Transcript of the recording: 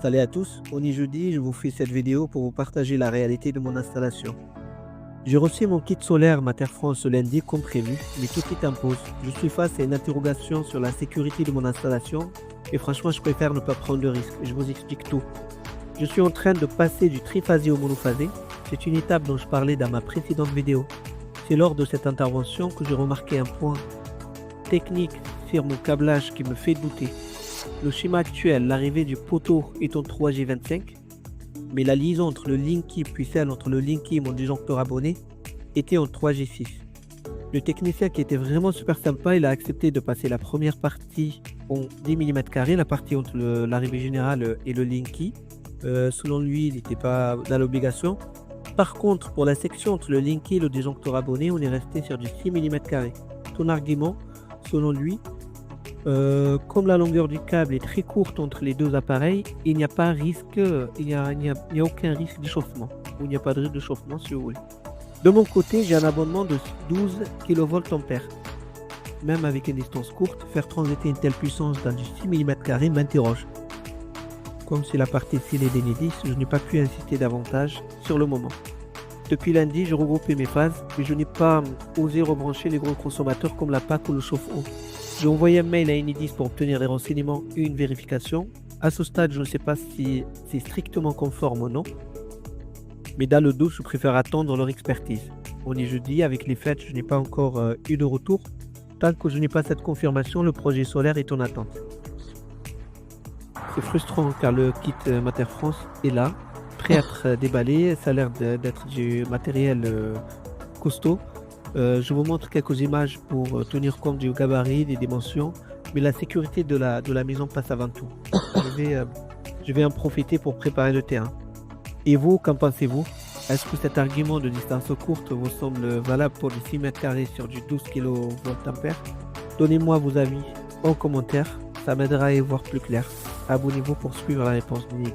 Salut à tous, on est jeudi, je vous fais cette vidéo pour vous partager la réalité de mon installation. J'ai reçu mon kit solaire Mater France ce lundi comme prévu, mais tout est en pause. Je suis face à une interrogation sur la sécurité de mon installation et franchement je préfère ne pas prendre de risque. Je vous explique tout. Je suis en train de passer du triphasé au monophasé. C'est une étape dont je parlais dans ma précédente vidéo. C'est lors de cette intervention que j'ai remarqué un point technique sur mon câblage qui me fait douter. Le schéma actuel, l'arrivée du poteau est en 3G25, mais la liaison entre le Linky puis celle entre le Linky et mon disjoncteur abonné était en 3G6. Le technicien qui était vraiment super sympa, il a accepté de passer la première partie en 10 mm², la partie entre l'arrivée générale et le Linky. Selon lui, il n'était pas dans l'obligation. Par contre, pour la section entre le Linky et le disjoncteur abonné, on est resté sur du 6 mm². Son argument, selon lui, comme la longueur du câble est très courte entre les deux appareils, il n'y a pas risque, il n'y a aucun risque d'échauffement. Ou il n'y a pas de risque d'échauffement si vous voulez. De mon côté, j'ai un abonnement de 12 kVA. Même avec une distance courte, faire transiter une telle puissance dans du 6 mm² m'interroge. Comme c'est la partie scellée d'Enedis, je n'ai pas pu insister davantage sur le moment. Depuis lundi, j'ai regroupé mes phases, mais je n'ai pas osé rebrancher les gros consommateurs comme la PAC ou le chauffe-eau. J'ai envoyé un mail à Enedis pour obtenir des renseignements et une vérification. À ce stade, je ne sais pas si c'est strictement conforme ou non. Mais dans le doute, je préfère attendre leur expertise. On est jeudi, avec les fêtes, je n'ai pas encore eu de retour. Tant que je n'ai pas cette confirmation, le projet solaire est en attente. C'est frustrant car le kit Mater France est là, prêt à être déballé. Ça a l'air d'être du matériel costaud. Je vous montre quelques images pour tenir compte du gabarit, des dimensions, mais la sécurité de la maison passe avant tout. Je vais en profiter pour préparer le terrain. Et vous, qu'en pensez-vous? Est-ce que cet argument de distance courte vous semble valable pour du 6 m² sur du 12 kVA? Donnez-moi vos avis en commentaire, ça m'aidera à y voir plus clair. Abonnez-vous pour suivre la réponse d'Enedis.